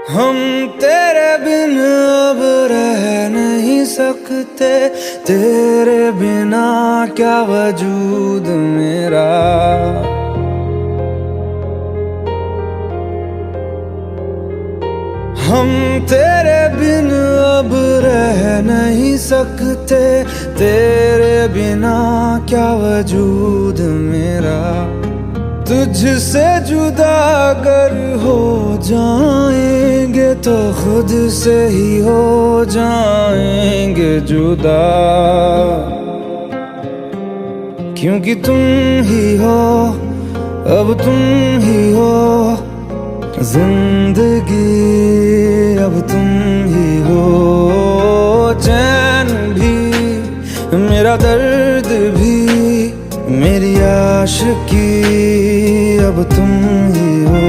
हम तेरे बिन अब रह नहीं सकते, तेरे बिना क्या वजूद मेरा। हम तेरे बिन अब रह नहीं सकते, तेरे बिना क्या वजूद मेरा। तुझसे जुदा अगर हो जाएंगे तो खुद से ही हो जाएंगे जुदा, क्योंकि तुम ही हो, अब तुम ही हो जिंदगी, अब तुम ही हो। चैन भी, मेरा दर्द भी, मेरी आशिकी, अब तुम ही हो।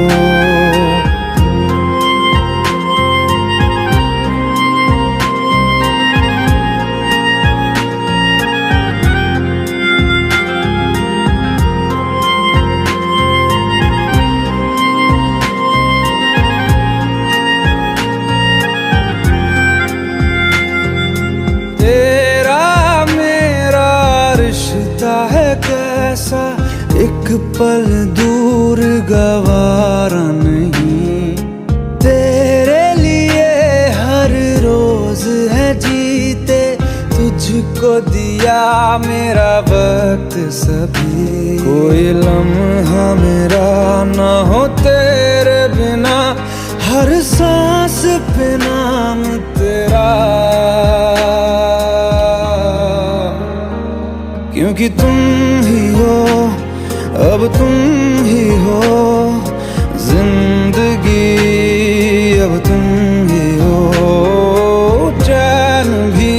तेरा मेरा रिश्ता है कैसा, एक पल दूर गवारा नहीं। तेरे लिए हर रोज है जीते, तुझको दिया मेरा वक्त सभी। कोई लम्हा मेरा ना हो तेरे बिना, हर सांस पे नाम तेरा, क्योंकि तुम ही हो, अब तुम ही हो जिंदगी, अब तुम ही हो। चैन भी,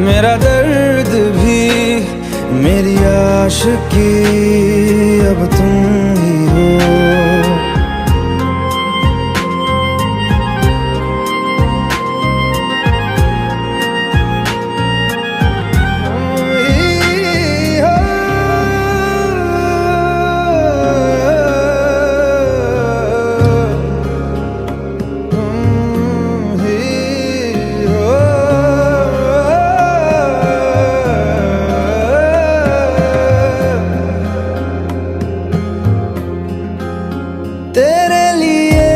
मेरा दर्द भी, मेरी आशिकी, अब तुम ही हो। तेरे लिए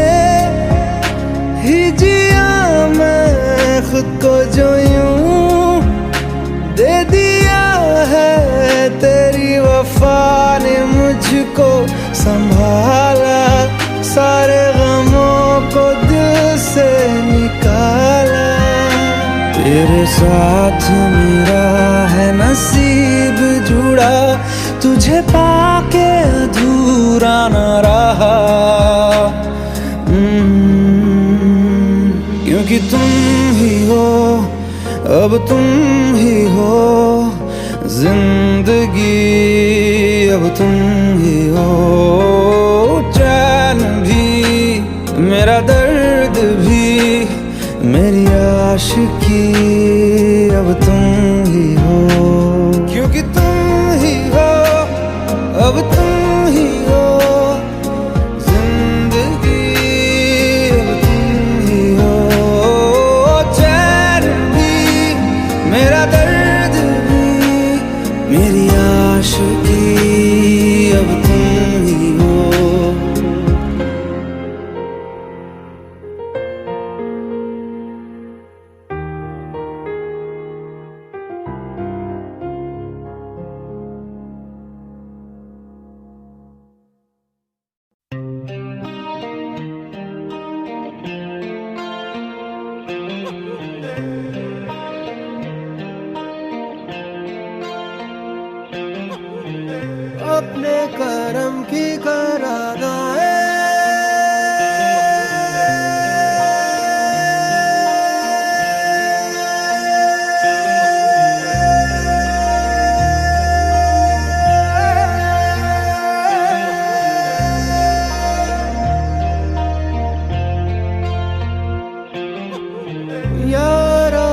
ही जिया मैं खुद को, जो यूं दे दिया है तेरी वफा ने मुझको संभाला। सारे गमों को दिल से निकाला, तेरे साथ मेरा है नसीब जुड़ा, तुझे पाके अधूरा न रहा। क्योंकि तुम ही हो, अब तुम ही हो जिंदगी, अब तुम ही हो। चैन भी, मेरा दर्द भी, मेरी आशिकी, अब तुम ही हो। क्योंकि तुम ही हो, अब तुम ही हो जिंदगी, अब तुम ही हो। चैन भी, मेरा दर्द भी, मेरी आशिकी, अब तुम ही हो। अपने करम की करादाए, यारा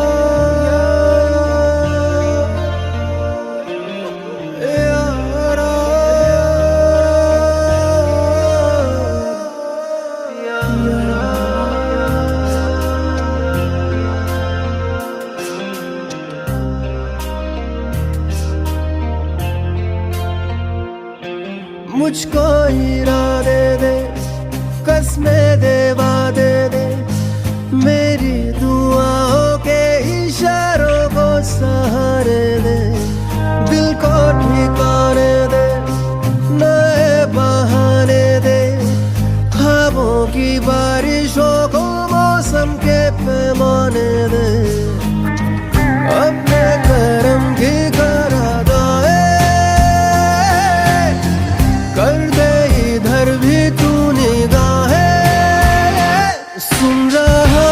यारा मुझको इरादे दे, कसमें दे, वादे दे, मेरी दुआओं के इशारों को सहारे दे, दिल को ठिकाने दे, नए बहाने दे, ख्वाबों की बारिशों को मौसम के पैमाने दे, अपने करम की करादाए कर दे इधर भी तू निगाहें। सुन रहा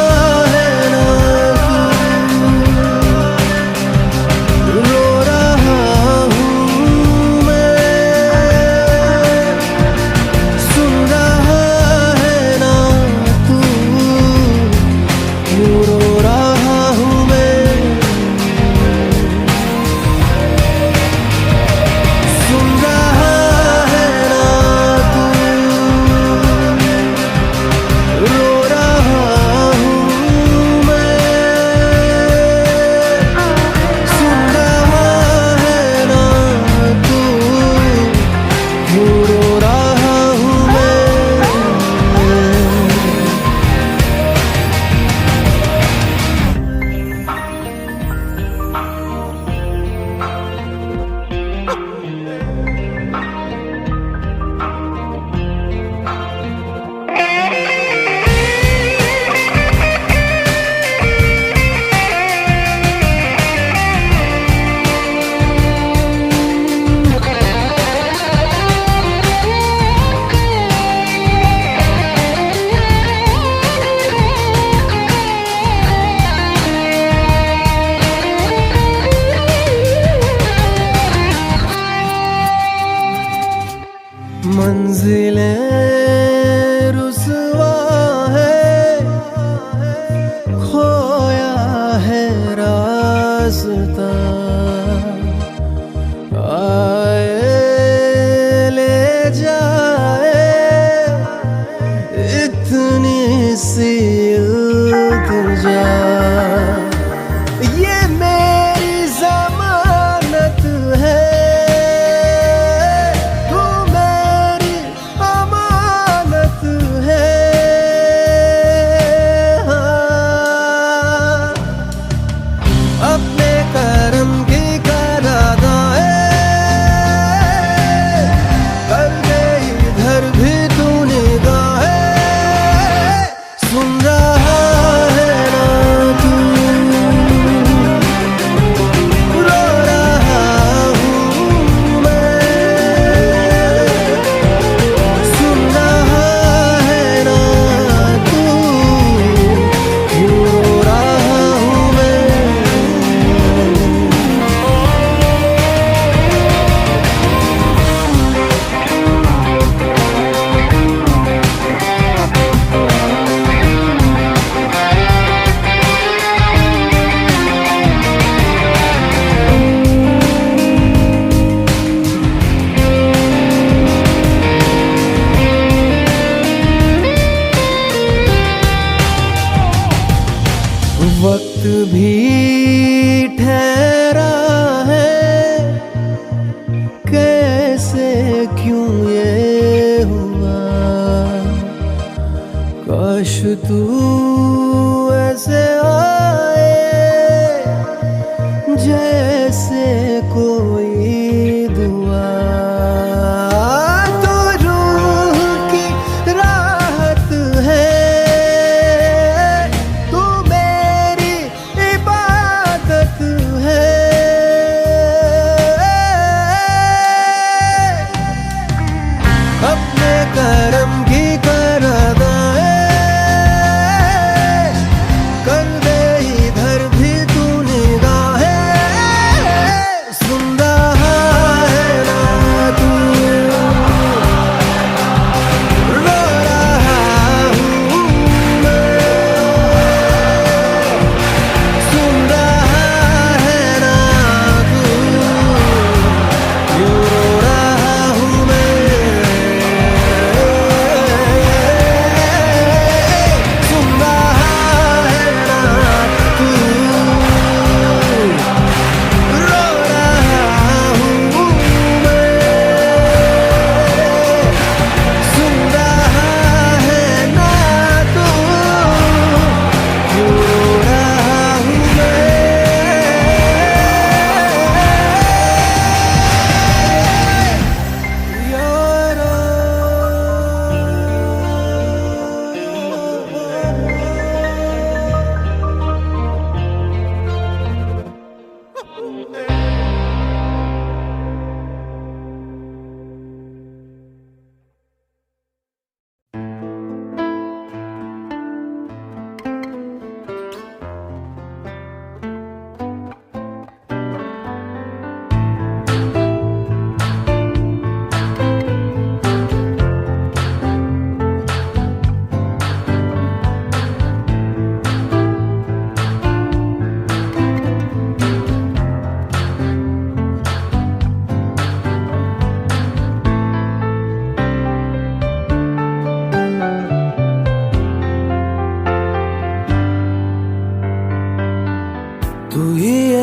है ना तू, रो रहा हूँ मैं, सुन रहा है ना तू, रो रहा हूँ मैं, सुन रहा है ना तू, रो रहा हूँ मैं, सुन रहा है ना तू, रो रहा हूँ मैं। मंजिलें रुसवा है, खोया है रास्ता, आए ले जाए इतनी सी इल्तिजा, ये मेरी जमानत है, तू मेरी अमानत है, हाँ। अपने करम की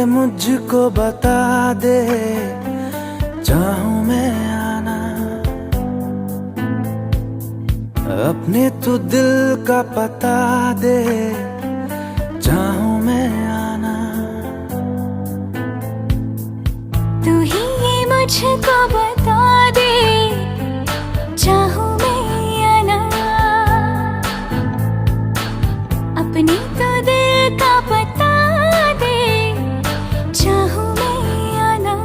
मुझको बता दे, चाहूं मैं आना, अपने तू दिल का पता दे, चाहूं मैं आना। तू ही ये मुझको बता दे, चाहूं मैं आना, अपने तो दिल का पता दे, चाहूं मैं आना।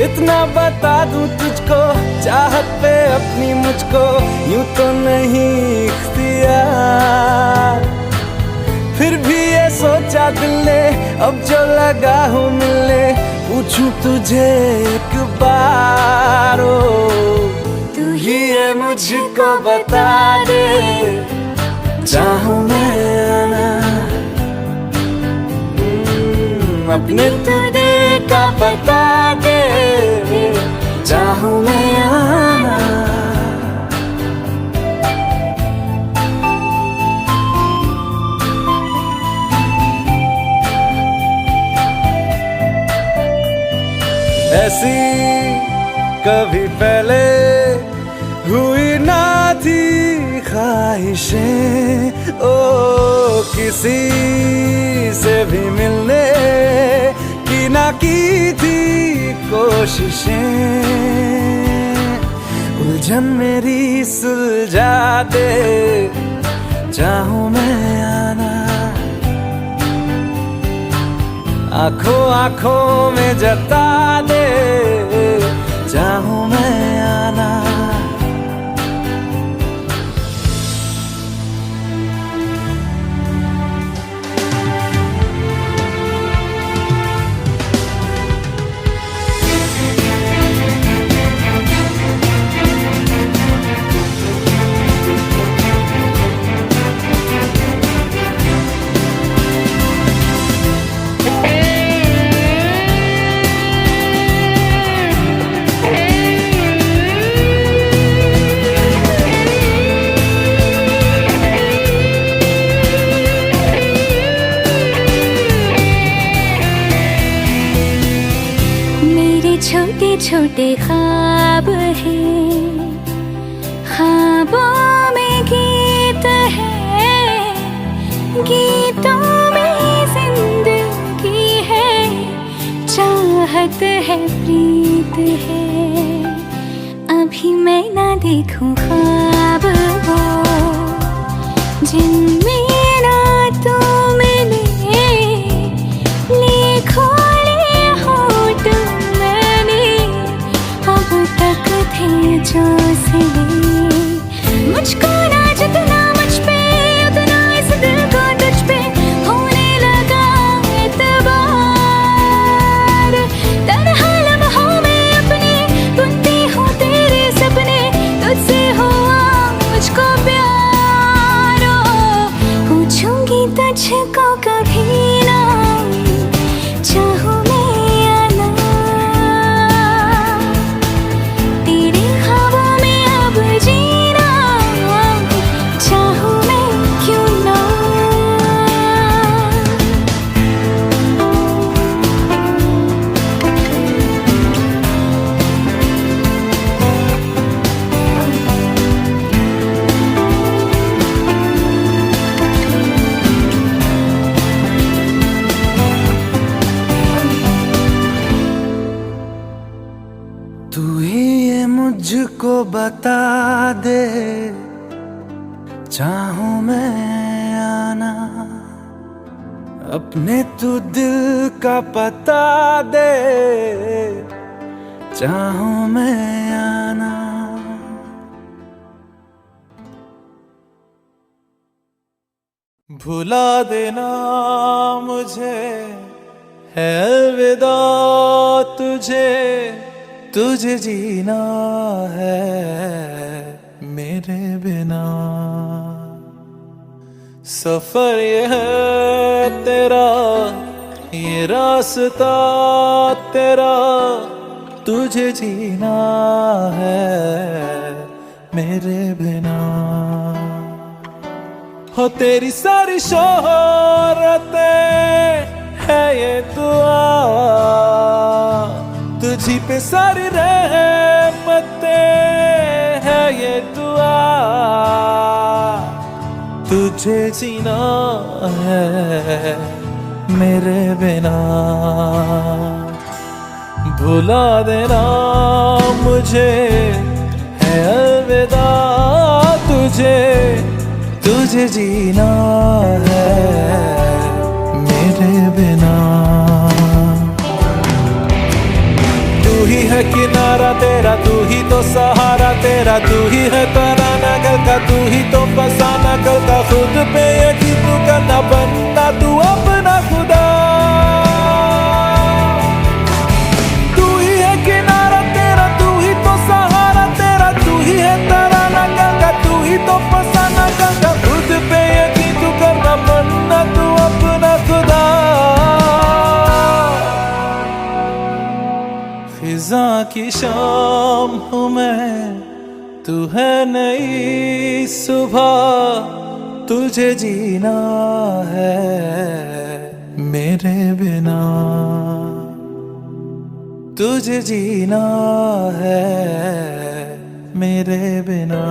इतना बता दूं तुझको, चाहत पे अपनी मुझको यूं तो नहीं इख्तियार, फिर भी ये सोचा दिल ने अब जो लगा हूँ मिलने, पूछूं तुझे एक बार। ओ तू ही ये मुझको बता दे, चाहूं मैं आना, अपने तो दिल का बता दे, चाहूं मैं आना। ऐसी कभी पहले हुई ना थी ख्वाहिशें, ओ किसी से भी मिलने की ना की थी कोशिशें, उलझन मेरी सुलझा दे, चाहूं मैं आना, आंखों आंखों में जता दे, चाहूं मैं आना। छोटे छोटे ख्वाब हैं, ख्वाबों में गीत है, गीतों में जिंदगी है, चाहत है, प्रीत है। अभी मैं ना देखूं ख्वाब वो जिनमें ना तू मिले, लिखो ले होठ जो सिले, मुझको ना जितना मुझ पे उतना इस दिल को तुझ पे होने लगा एतबार। तन्हा लम्हों में अपने बुनती हूँ तेरे सपने, तुझसे हुआ मुझको प्यार। पूछूंगी तुझको कभी ना, चाहूं तू ही ये मुझको बता दे, चाहूं मैं आना, अपने तू दिल का पता दे, चाहूं मैं आना। भुला देना मुझे है अलविदा तुझे, तुझे जीना है मेरे बिना। सफर ये है तेरा, ये रास्ता तेरा, तुझे जीना है मेरे बिना। हो तेरी सारी शोहरतें है ये दुआ, तुझी पे सारी रहमतें है ये दुआ, तुझे जीना है मेरे बिना, भुला देना मुझे है अलविदा, तुझे जीना है मेरे बिना। तू ही है किनारा तेरा, तू ही तो सहारा तेरा, तू ही है तराना गल का, तू ही तो फसाना कल का, खुद पे यकीन तू करना, बनना तू अपना खुदा। तू ही है किनारा तेरा, तू ही तो सहारा तेरा, तू ही है तराना गल का, तू ही तो फसाना कल का, खुद पे यकीन तू करना, बनना तू अपना खुदा। फिजा की शाम हूँ मैं, तू है नई सुबह, तुझे जीना है मेरे बिना, तुझे जीना है मेरे बिना।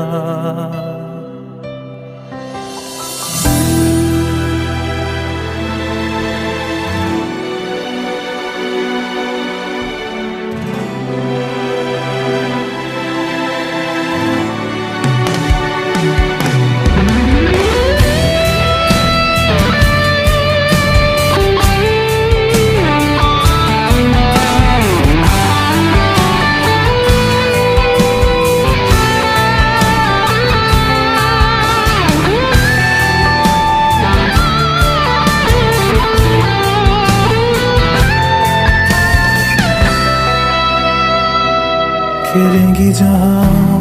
खिलेंगी जहाँ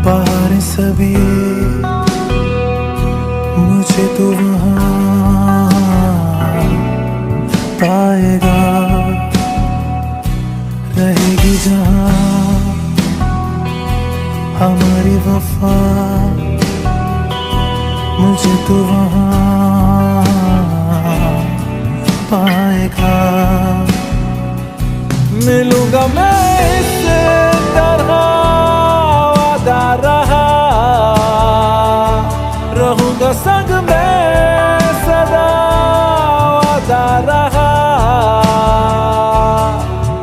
बाहर सभी, मुझे तो वहाँ पाएगा, रहेगी जहाँ हमारी वफा, मुझे तो वहाँ पाएगा। मिलूंगा मैं इस तरह वादा रहा, रहूंगा संग में सदा वादा रहा,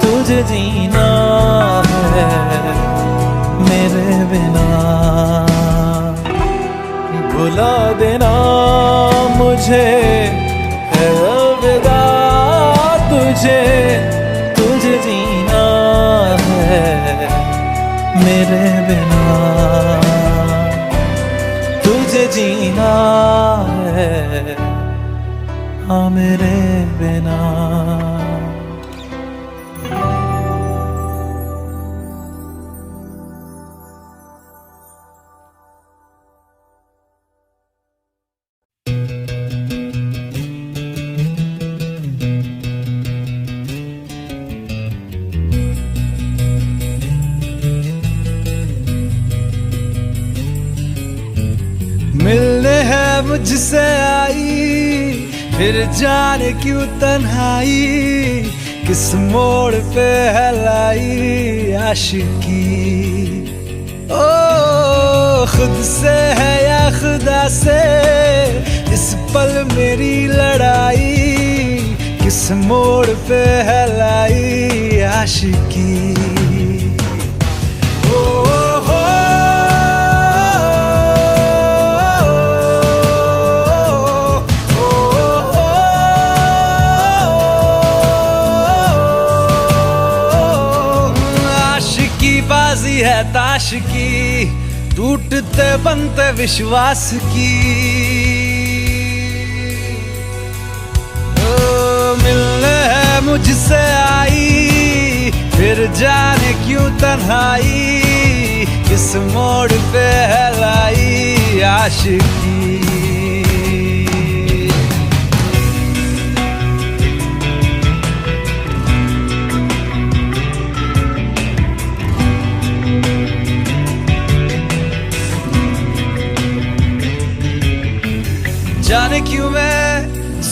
तुझे जीना है मेरे बिना, भुला देना मुझे है अलविदा, तुझे जीना है मेरे बिना, तुझे जीना है हाँ मेरे बिना। मिलने है मुझसे आई, फिर जाने क्यों तन्हाई, किस मोड़ पे है लाई आशिकी। ओ खुद से है या खुदा से इस पल मेरी लड़ाई, किस मोड़ पे है लाई आशिकी। बाजी है ताश की, टूटते बनते विश्वास की। ओ मिलने है मुझसे आई, फिर जाने क्यों तन्हाई, किस मोड़ पे है लाई आशिकी।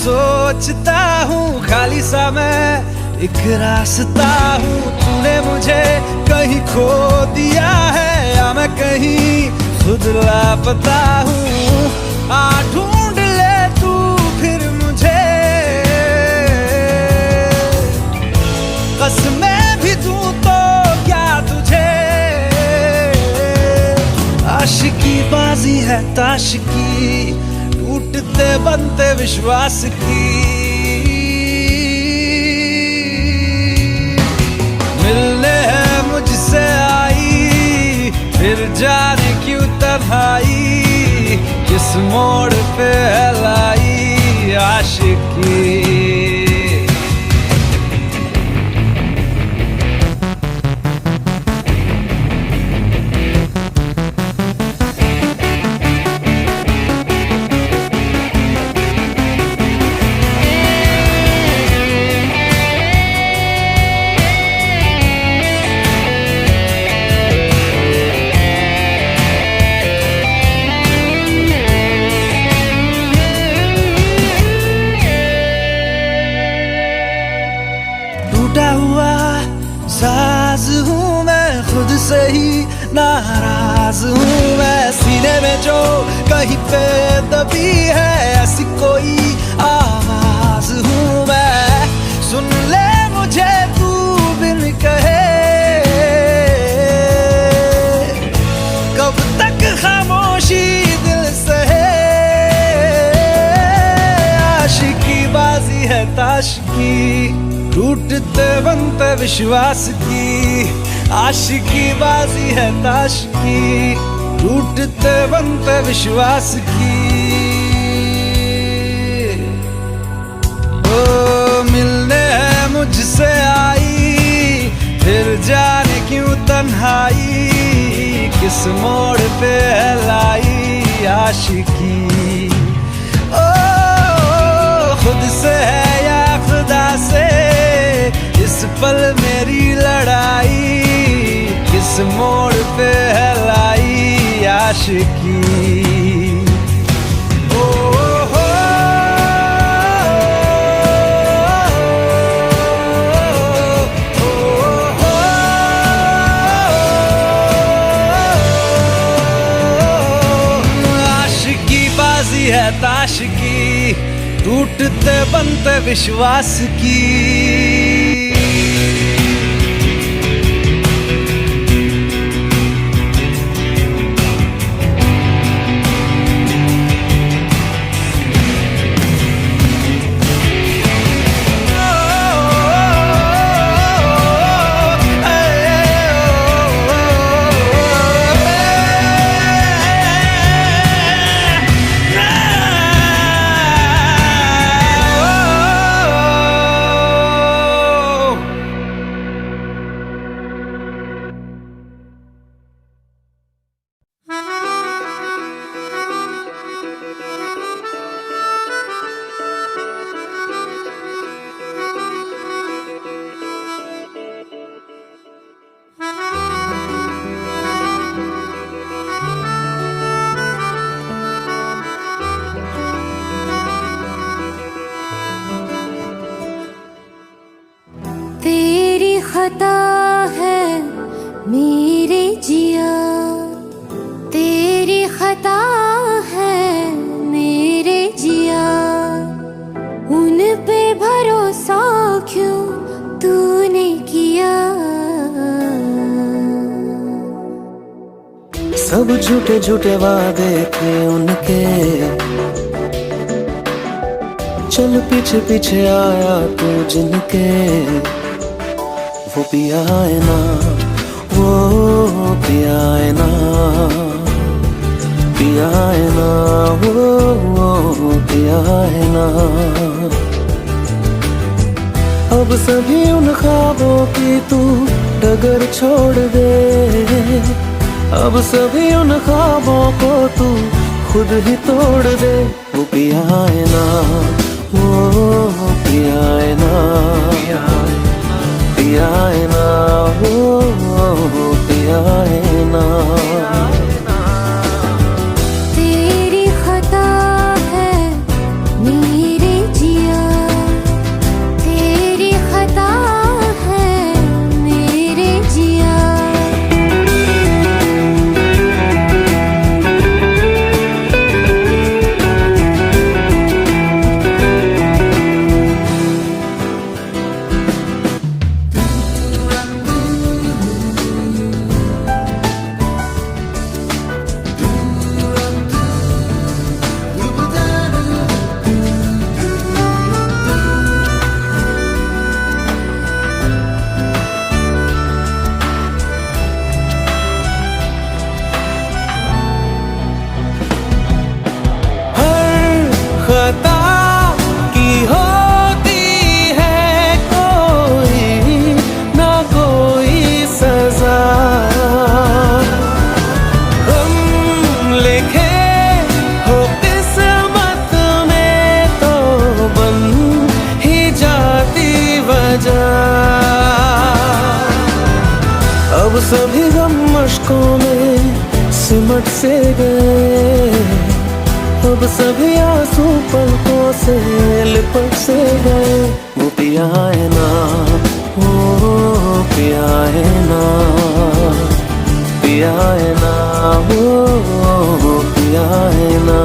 सोचता हूँ खाली सा मैं एक रास्ता हूँ। तूने मुझे कहीं खो दिया है या मैं कहीं खुद लापता हूँ। आ ढूंढ ले तू फिर मुझे, कसमें भी दूं तो क्या तुझे। आशिकी बाजी है ताश की, टूटते बनते विश्वास की। मिलने है मुझसे आई, फिर जाने क्यों तन्हाई। किस मोड़ पे है लाई आशिकी। टूटा हुआ साज हूँ मैं, खुद से ही नाराज हूँ मैं। सीने में जो कहीं पे दबी है ऐसी कोई आवाज हूँ मैं। सुन ले मुझे तू बिन कहे, कब तक खामोशी दिल सहे। आशिकी बाजी है ताश की, टूटते बनते विश्वास की। आशिकी बाजी है ताश की, टूटते बनते विश्वास की। ओ मिलने है मुझसे आई, फिर जाने क्यों तन्हाई। किस मोड़ पे है लाई आशिकी। ओ खुद से है या खुदा से इस पल मेरी लड़ाई। किस मोड़ पे है लाई आशिकी। ओ हो आशिकी बाजी है ताश की, टूटते बनते विश्वास की। खता है मेरे जिया, तेरी खता है मेरे जिया। उन पे भरोसा क्यों तूने किया। सब झूठे झूठे वादे थे उनके, चल पीछे पीछे आया तू जिनके। वो पिया है ना, वो पिया है ना, पिया है ना, वो पिया है ना। अब सभी उन ख्वाबों की तू डगर छोड़ दे। अब सभी उन ख्वाबों को तू खुद ही तोड़ दे। वो पिया है ना, वो पिया है ना, पिया है ना, वो पिया है ना। तेरी खता है मेरे जिया, सभी गम मशकों में सिमट से गए, अब सभी आंसू पलकों से लिपट से गए। वो पिया है ना, वो पिया है ना, पिया है ना, वो पिया है ना।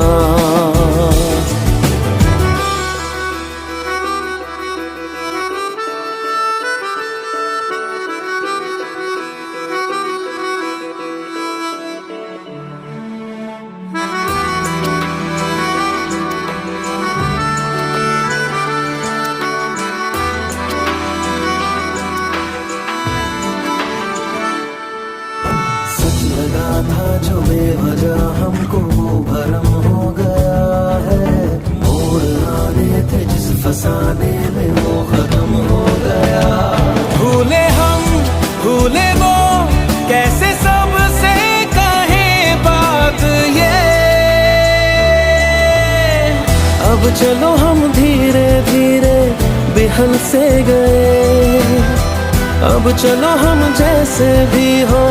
लगा था जो बेवजह हमको वो भरम हो गया है, मोड़ आने थे जिस फसाने में वो खत्म हो गया। भूले हम भूले वो, कैसे सबसे कहें बात ये। अब चलो हम धीरे धीरे बिहल से गए, अब चलो हम जैसे भी हो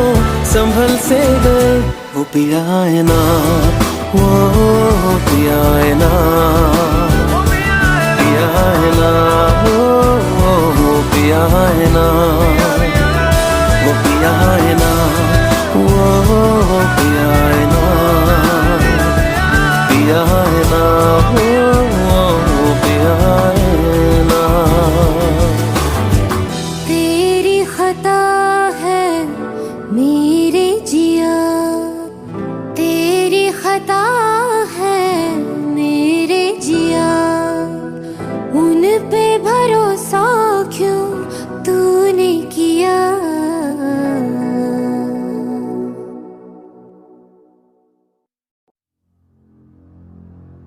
संभल से गए। वो पिया है ना, वो पिया है ना, पिया है ना, वो पिया है ना, वो पिया है ना, वो पिया है ना, पिया है ना, वो पिया है ना। मेरे जिया तेरी खता है, मेरे जिया उन पे भरोसा क्यों तूने किया।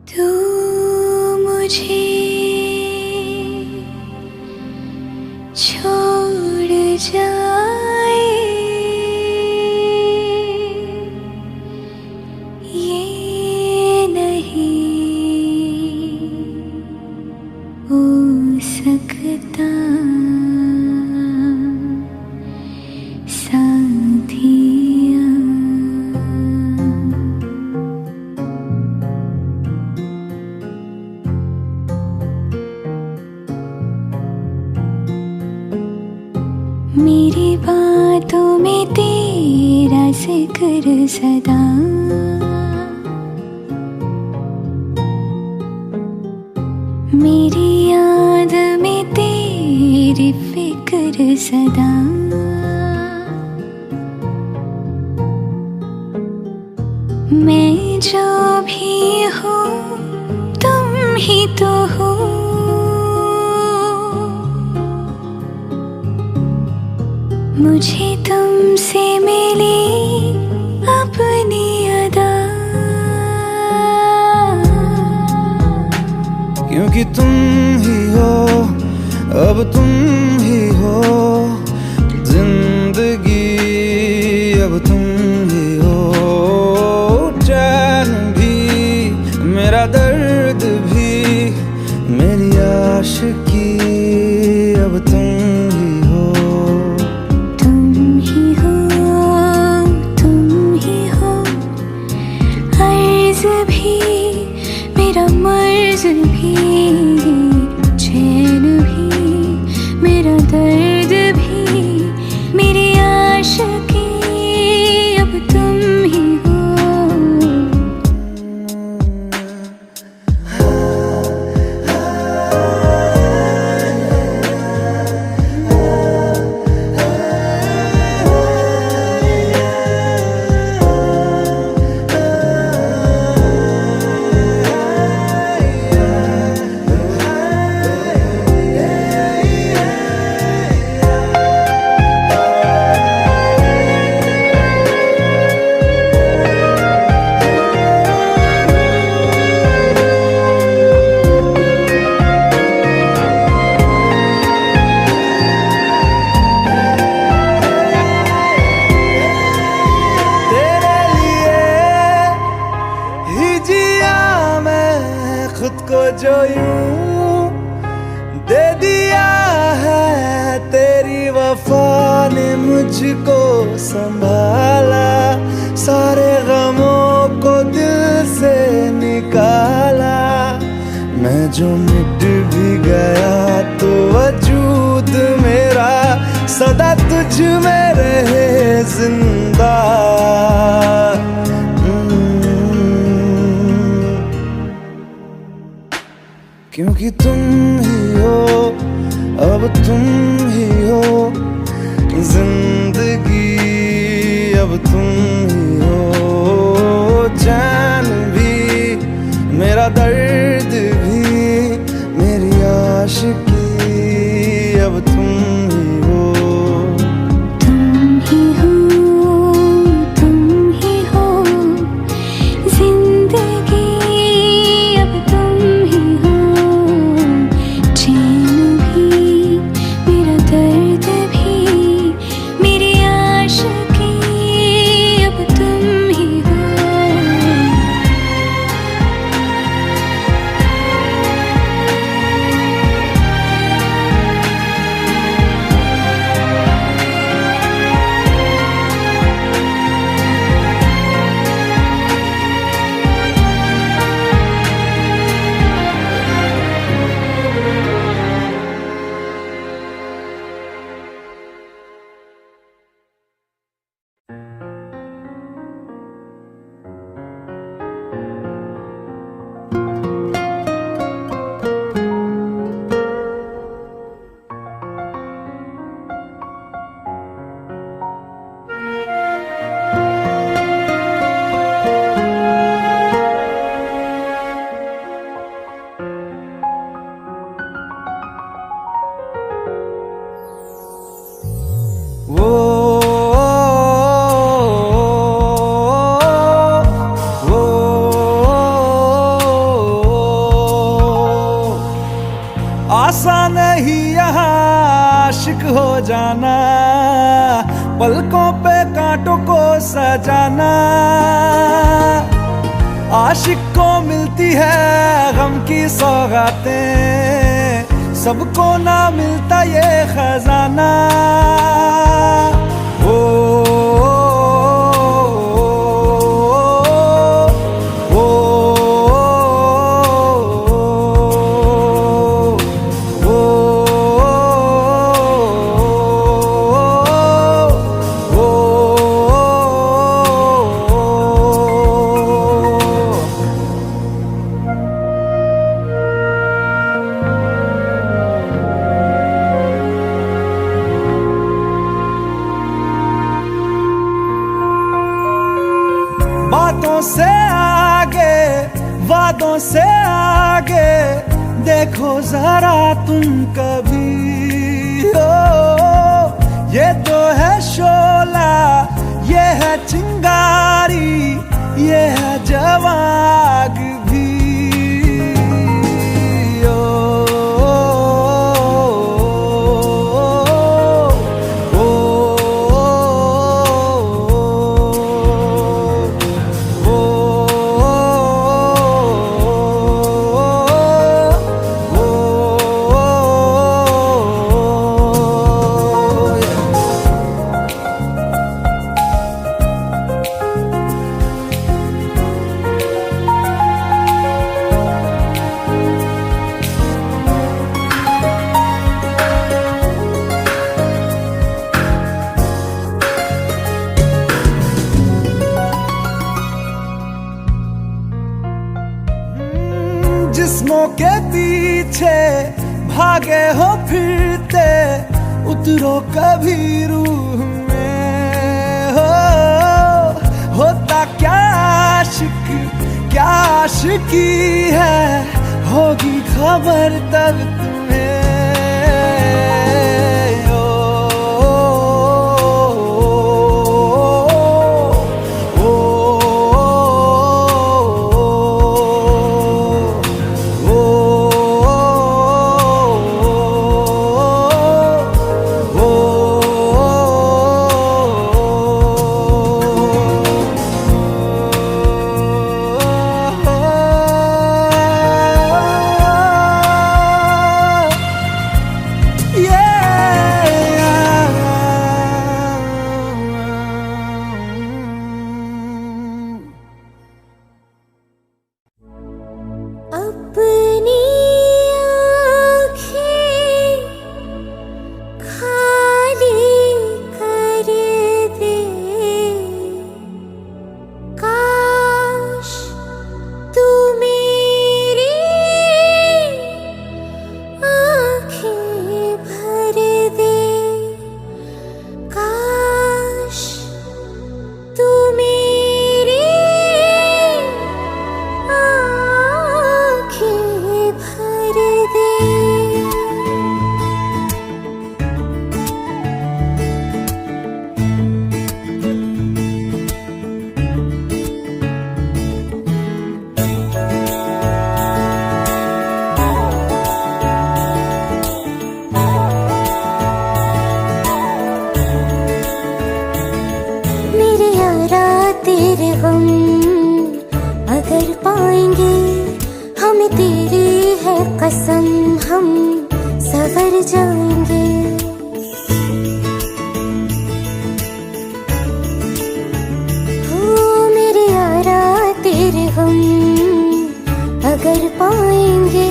तू मुझे छोड़ जाए ये नहीं हो सकता साथिया। मेरी बातों में तेरा जिक्र सदा, मेरी याद में तेरी फिक्र सदा। मैं जो भी हूँ तुम ही तो हो, मुझे तुमसे मिली अपनी अदा। क्योंकि तुम ही हो, अब तुम ही हो जिंदगी, अब तुम ही हो चैन भी, मेरा दर्द भी, मेरी आशिकी, अब तुम ही हो। तुम ही हो, तुम ही हो, अर्ज़ भी मेरा मर्ज़ भी, चैन भी मेरा दर्द ने मुझको संभाला, सारे गमों को दिल से निकाला। मैं जो मिट भी गया तो वजूद मेरा सदा तुझ में रहे जिंदा। क्योंकि तुम ही हो, अब तुम ही हो जिंदगी, अब तुम ही हो चैन भी, मेरा दर्द भी, मेरी आशिकी, अब तुम ही हो। तुम ही हो, तुम ही हो जिंदगी, अब तुम ही हो चैन भी, मेरा दर्द भी, मेरी आशिकी, अब तुम ही हो। आसान नहीं यहाँ आशिक हो जाना, पलकों पे कांटों को सजाना। आशिक को मिलती है गम की सौगातें, सबको ना मिलता ये खजाना। बातों से आगे, वादों से आगे, देखो जरा तुम कभी हो। ये तो है शोला, ये है चिंगारी, ये है जवाग भी। जिस्मों के पीछे भागे हो फिरते, उतरो कभी रूह में हो। होता क्या आशिक, क्या आशिकी है, होगी खबर तब तुम्हें। सवर जाएंगे। हो मेरे यारा तेरे हम अगर पाएंगे,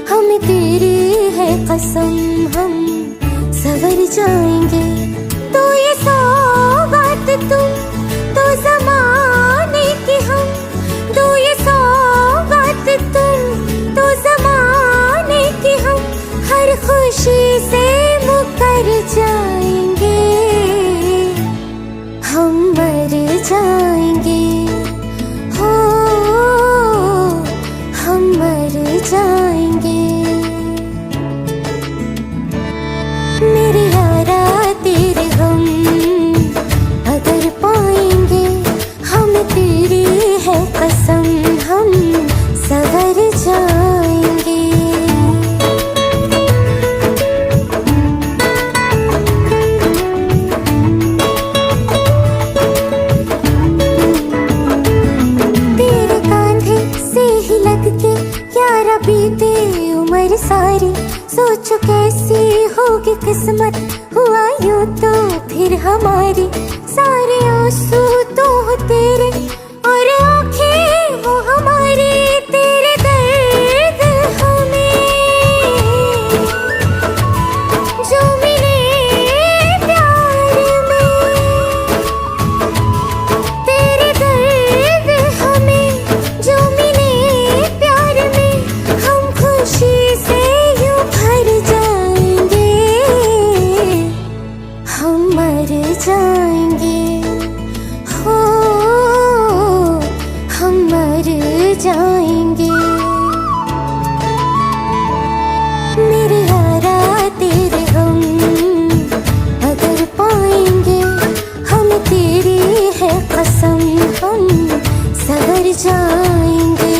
हमें तेरी है कसम हम सवर जाएंगे। तो ये सौगात तुम तो ज़माने की हम, तो ये सौगात तुम तो ज़माने की हम, हर खुशी से मुकर जाएंगे, हम मर जाएंगे। हो हम मर जाएंगे। मेरे यारा तेरे हम अगर पाएंगे, हमें तेरी है कसम हम सवर जाएंगे। तेरे कांधे से ही लग के यारा बीते उम्र सारी, सोचो कैसी होगी किस्मत, हुआ यूं तो फिर हमारी। सारे आंसू तो हो तेरे और आंखें वो हमारी, तेरे दर्द हमें जो मिले प्यार में, तेरे दर्द हमें जो मिले प्यार में, हम खुशी से यूं भर जाएंगे, हम मर जाएंगे। हो हम मर जाएंगे। मेरे यारा तेरे हम अगर पाएंगे, हमें तेरी है कसम हम सवर जाएंगे।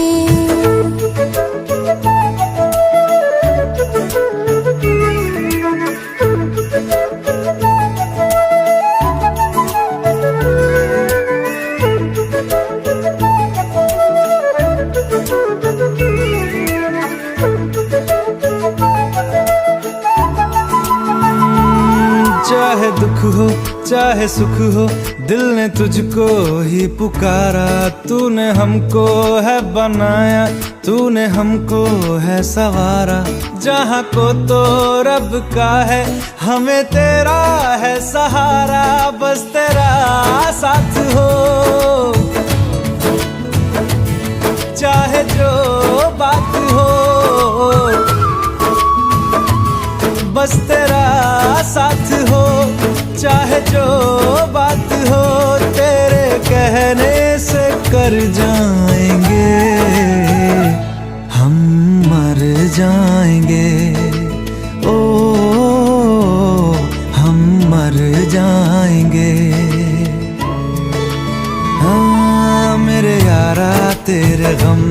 चाहे दुख हो चाहे सुख हो, दिल ने तुझको ही पुकारा। तूने हमको है बनाया, तूने हमको है सवारा। जहाँ को तो रब का है, हमें तेरा है सहारा। बस तेरा साथ हो चाहे जो बात हो, बस तेरा साथ हो चाहे जो बात हो। तेरे कहने से कर जाएंगे, हम मर जाएंगे। ओ हम मर जाएंगे। हाँ मेरे यारा तेरे गम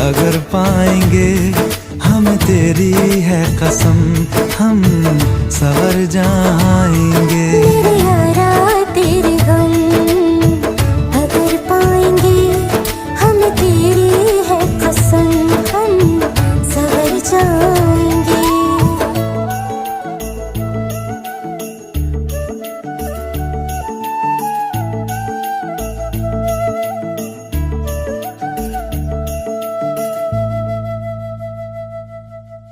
अगर पाएंगे, हमें तेरी है कसम